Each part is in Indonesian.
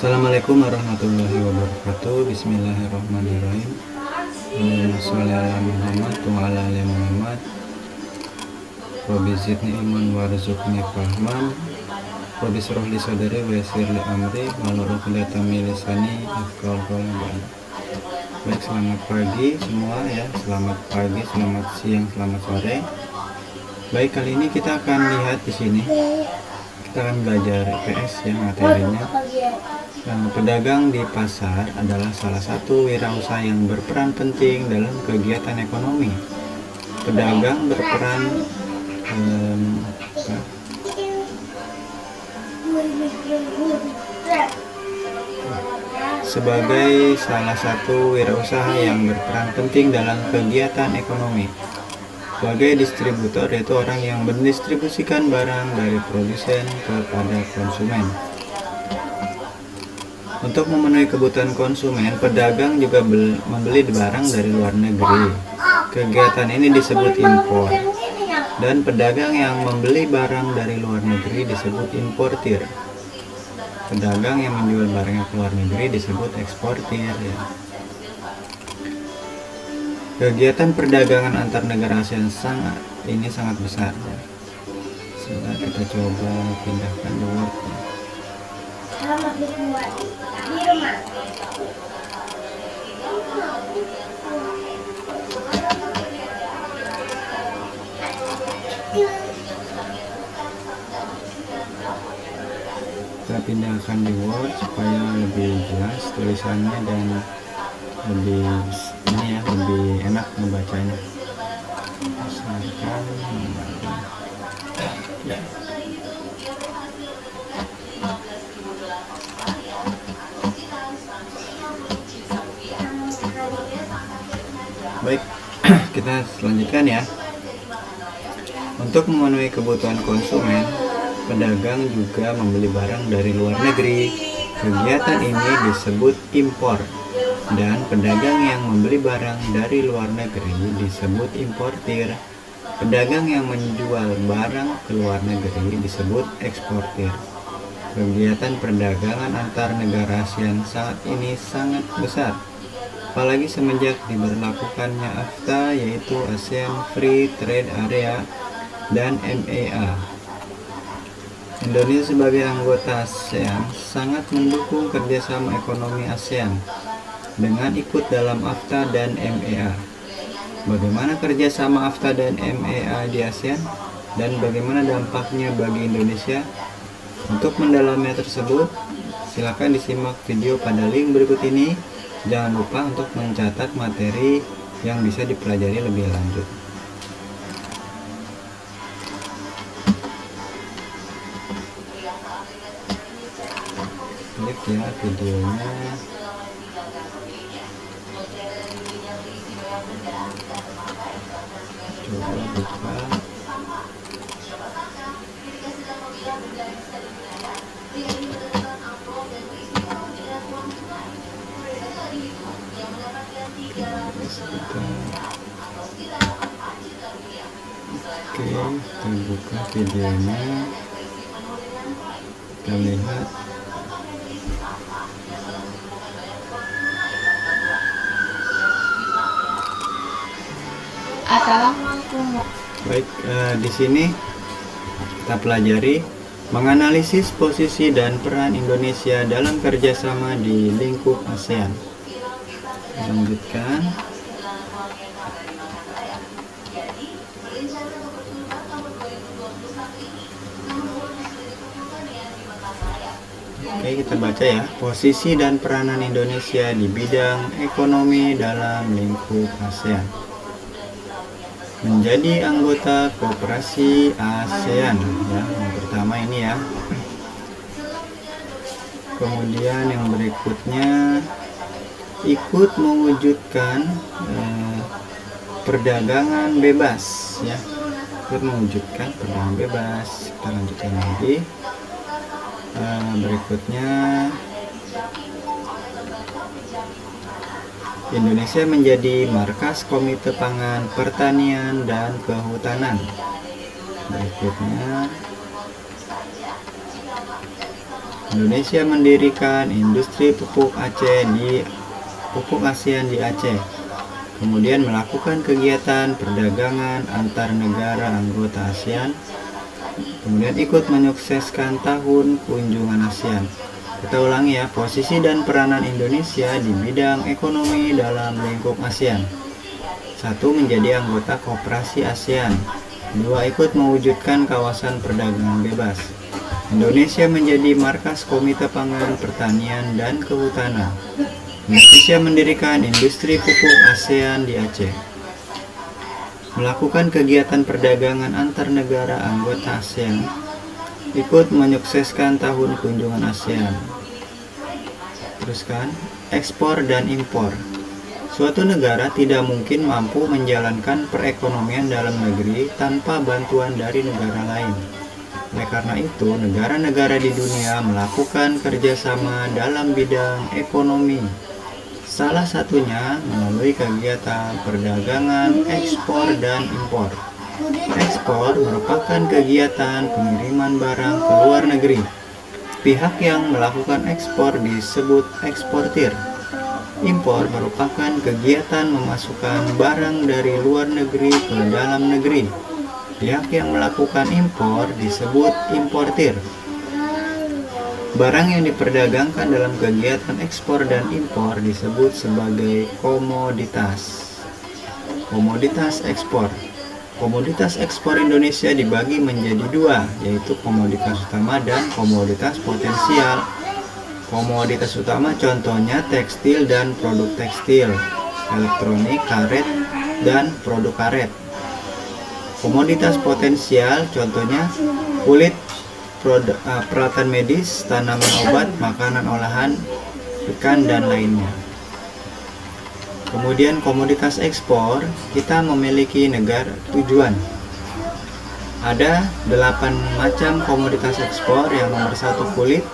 Assalamualaikum warahmatullahi wabarakatuh. Bismillahirrahmanirrahim. Allahumma sholli ala Muhammad wa ala ali Muhammad. Rabbi zidni ilman warzuqni fahman. Rabbi shrah li sadri wa yassir li amri wahlul 'uqdatam min lisani yafqahu qawli. Baik, selamat pagi semua ya. Selamat pagi, selamat siang, selamat sore. Baik, kali ini kita akan lihat di sini. Kita akan belajar IPS ya materinya. Pedagang di pasar adalah salah satu wirausaha yang berperan penting dalam kegiatan ekonomi. Pedagang berperan sebagai salah satu wirausaha yang berperan penting dalam kegiatan ekonomi. Sebagai distributor, yaitu orang yang mendistribusikan barang dari produsen kepada konsumen. Untuk memenuhi kebutuhan konsumen, pedagang juga membeli barang dari luar negeri. Kegiatan ini disebut impor. Dan pedagang yang membeli barang dari luar negeri disebut importir. Pedagang yang menjual barangnya ke luar negeri disebut eksportir ya. Kegiatan perdagangan antar negara ASEAN sangat besar ya. Sebentar, kita coba pindahkan the word ya. Kita pindahkan di Word supaya lebih jelas tulisannya dan lebih enak membacanya. Misalkan ya. Baik, kita selanjutkan ya. Untuk memenuhi kebutuhan konsumen, pedagang juga membeli barang dari luar negeri. Kegiatan ini disebut impor. Dan pedagang yang membeli barang dari luar negeri disebut importir. Pedagang yang menjual barang ke luar negeri disebut eksportir. Kegiatan perdagangan antar negara ASEAN saat ini sangat besar, apalagi semenjak diberlakukannya AFTA, yaitu ASEAN Free Trade Area dan MEA. Indonesia sebagai anggota ASEAN sangat mendukung kerjasama ekonomi ASEAN dengan ikut dalam AFTA dan MEA. Bagaimana kerjasama AFTA dan MEA di ASEAN dan bagaimana dampaknya bagi Indonesia? Untuk mendalaminya tersebut, silakan disimak video pada link berikut ini. Jangan lupa untuk mencatat materi yang bisa dipelajari lebih lanjut. Klik ya videonya. Coba buka. Oke, kita buka videonya. Kita lihat. Assalamualaikum. Baik, di sini kita pelajari menganalisis posisi dan peran Indonesia dalam kerjasama di lingkup ASEAN. Lanjutkan. Oke, kita baca ya. Posisi dan peranan Indonesia di bidang ekonomi dalam lingkup ASEAN. Menjadi anggota Koperasi ASEAN ya, yang pertama ini ya. Kemudian yang berikutnya ikut mewujudkan perdagangan bebas ya. Ikut mewujudkan perdagangan bebas. Kita lanjutkan lagi. Berikutnya Indonesia menjadi markas Komite Pangan, Pertanian, dan Kehutanan. Berikutnya Indonesia mendirikan industri pupuk ASEAN di Aceh. Kemudian melakukan kegiatan perdagangan antar negara anggota ASEAN. Kemudian ikut menyukseskan tahun kunjungan ASEAN. Kita ulangi ya, posisi dan peranan Indonesia di bidang ekonomi dalam lingkup ASEAN. 1. Menjadi anggota Koperasi ASEAN. 2. Ikut mewujudkan kawasan perdagangan bebas. Indonesia menjadi markas Komite Pangan, Pertanian, dan Kehutanan. Indonesia mendirikan industri pupuk ASEAN di Aceh. Melakukan kegiatan perdagangan antar negara anggota ASEAN. Ikut menyukseskan tahun kunjungan ASEAN. Teruskan, ekspor dan impor. Suatu negara tidak mungkin mampu menjalankan perekonomian dalam negeri tanpa bantuan dari negara lain. Oleh karena itu, negara-negara di dunia melakukan kerjasama dalam bidang ekonomi. Salah satunya melalui kegiatan perdagangan, ekspor, dan impor. Ekspor merupakan kegiatan pengiriman barang ke luar negeri. Pihak yang melakukan ekspor disebut eksportir. Impor merupakan kegiatan memasukkan barang dari luar negeri ke dalam negeri. Pihak yang melakukan impor disebut importir. Barang yang diperdagangkan dalam kegiatan ekspor dan impor disebut sebagai komoditas. Komoditas ekspor. Komoditas ekspor Indonesia dibagi menjadi dua, yaitu komoditas utama dan komoditas potensial. Komoditas utama contohnya tekstil dan produk tekstil, elektronik, karet, dan produk karet. Komoditas potensial contohnya kulit, peralatan medis, tanaman obat, makanan olahan, ikan, dan lainnya. Kemudian komoditas ekspor, kita memiliki negara tujuan. Ada 8 macam komoditas ekspor, yang nomor 1 kulit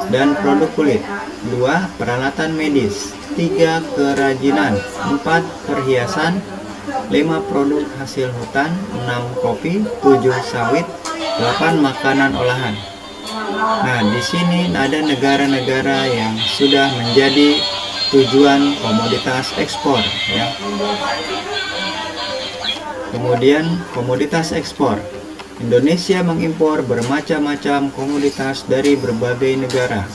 dan produk kulit, 2 peralatan medis, 3 kerajinan, 4 perhiasan, 5 produk hasil hutan, 6 kopi, 7 sawit, 8 makanan olahan. Nah, di sini ada negara-negara yang sudah menjadi tujuan komoditas ekspor ya. Kemudian komoditas ekspor. Indonesia mengimpor bermacam-macam komoditas dari berbagai negara.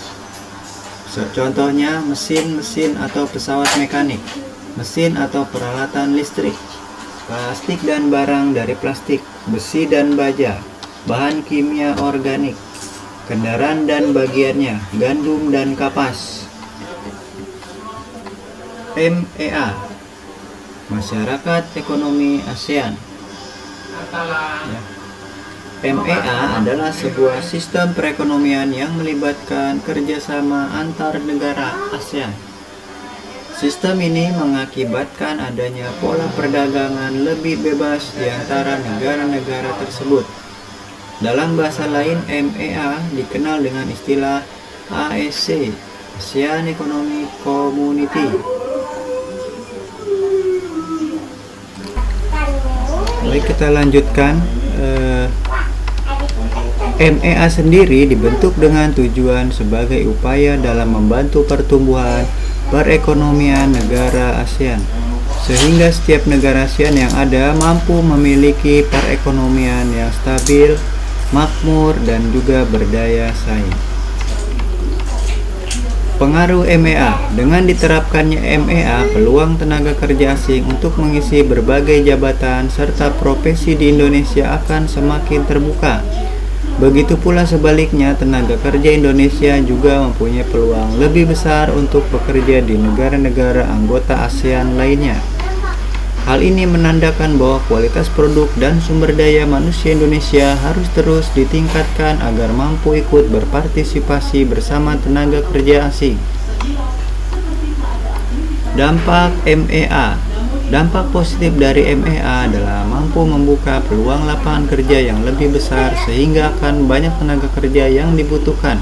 Contohnya mesin-mesin atau pesawat mekanik, mesin atau peralatan listrik, plastik dan barang dari plastik, besi dan baja, bahan kimia organik, kendaraan dan bagiannya, gandum dan kapas. MEA, Masyarakat Ekonomi ASEAN. Ya. MEA adalah sebuah sistem perekonomian yang melibatkan kerjasama antar negara ASEAN. Sistem ini mengakibatkan adanya pola perdagangan lebih bebas di antara negara-negara tersebut. Dalam bahasa lain, MEA dikenal dengan istilah AEC, ASEAN Economic Community. Baik, kita lanjutkan. MEA sendiri dibentuk dengan tujuan sebagai upaya dalam membantu pertumbuhan perekonomian negara ASEAN, sehingga setiap negara ASEAN yang ada mampu memiliki perekonomian yang stabil, makmur, dan juga berdaya saing. Pengaruh MEA. Dengan diterapkannya MEA, peluang tenaga kerja asing untuk mengisi berbagai jabatan serta profesi di Indonesia akan semakin terbuka. Begitu pula sebaliknya, tenaga kerja Indonesia juga mempunyai peluang lebih besar untuk bekerja di negara-negara anggota ASEAN lainnya. Hal ini menandakan bahwa kualitas produk dan sumber daya manusia Indonesia harus terus ditingkatkan agar mampu ikut berpartisipasi bersama tenaga kerja asing. Dampak MEA. Dampak positif dari MEA adalah mampu membuka peluang lapangan kerja yang lebih besar sehingga akan banyak tenaga kerja yang dibutuhkan.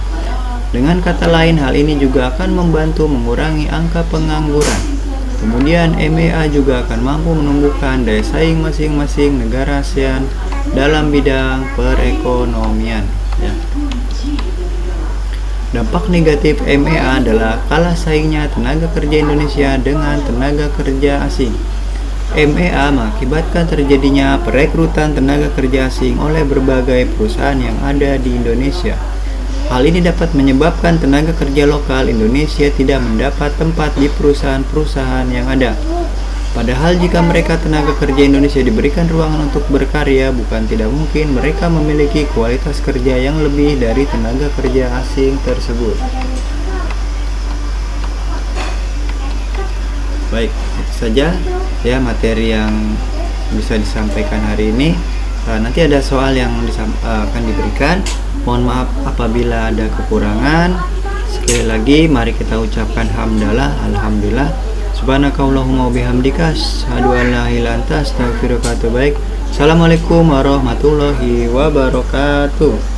Dengan kata lain, hal ini juga akan membantu mengurangi angka pengangguran. Kemudian MEA juga akan mampu menumbuhkan daya saing masing-masing negara ASEAN dalam bidang perekonomian ya. Dampak negatif MEA adalah kalah saingnya tenaga kerja Indonesia dengan tenaga kerja asing. MEA mengakibatkan terjadinya perekrutan tenaga kerja asing oleh berbagai perusahaan yang ada di Indonesia. Hal ini dapat menyebabkan tenaga kerja lokal Indonesia tidak mendapat tempat di perusahaan-perusahaan yang ada. Padahal jika mereka tenaga kerja Indonesia diberikan ruangan untuk berkarya, bukan tidak mungkin mereka memiliki kualitas kerja yang lebih dari tenaga kerja asing tersebut. Baik, itu saja ya materi yang bisa disampaikan hari ini. Nanti ada soal yang akan diberikan. Mohon maaf apabila ada kekurangan. Sekali lagi mari kita ucapkan hamdalah, alhamdulillah. Subhanakallahumma wabihamdika asyhadu an la ilaha illa anta astaghfiruka wa atubu ilaik. Assalamualaikum warahmatullahi wabarakatuh.